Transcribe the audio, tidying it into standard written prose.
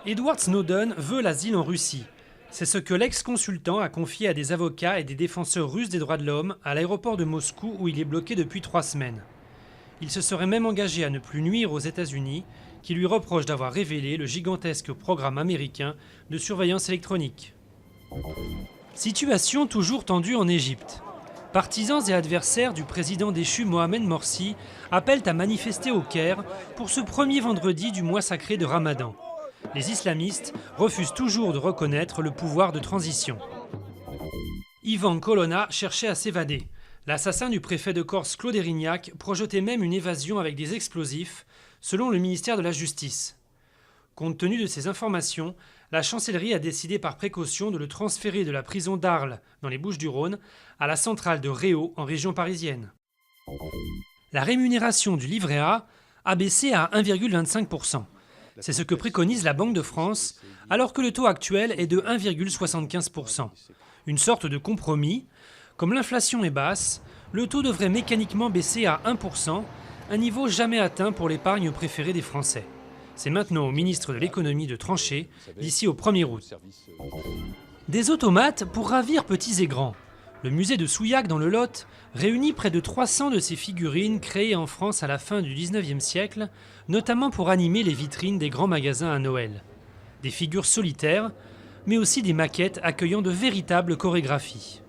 Edward Snowden veut l'asile en Russie. C'est ce que l'ex-consultant a confié à des avocats et des défenseurs russes des droits de l'homme à l'aéroport de Moscou où il est bloqué depuis 3 semaines. Il se serait même engagé à ne plus nuire aux États-Unis, qui lui reprochent d'avoir révélé le gigantesque programme américain de surveillance électronique. Situation toujours tendue en Égypte. Partisans et adversaires du président déchu Mohamed Morsi appellent à manifester au Caire pour ce premier vendredi du mois sacré de Ramadan. Les islamistes refusent toujours de reconnaître le pouvoir de transition. Ivan Colonna cherchait à s'évader. L'assassin du préfet de Corse Claude Erignac projetait même une évasion avec des explosifs, selon le ministère de la Justice. Compte tenu de ces informations, la chancellerie a décidé par précaution de le transférer de la prison d'Arles, dans les Bouches-du-Rhône, à la centrale de Réau, en région parisienne. La rémunération du livret A baissé à 1,25%. C'est ce que préconise la Banque de France, alors que le taux actuel est de 1,75%. Une sorte de compromis. Comme l'inflation est basse, le taux devrait mécaniquement baisser à 1%, un niveau jamais atteint pour l'épargne préférée des Français. C'est maintenant au ministre de l'économie de trancher, d'ici au 1er août. Des automates pour ravir petits et grands. Le musée de Souillac dans le Lot réunit près de 300 de ces figurines créées en France à la fin du 19e siècle, notamment pour animer les vitrines des grands magasins à Noël. Des figures solitaires, mais aussi des maquettes accueillant de véritables chorégraphies.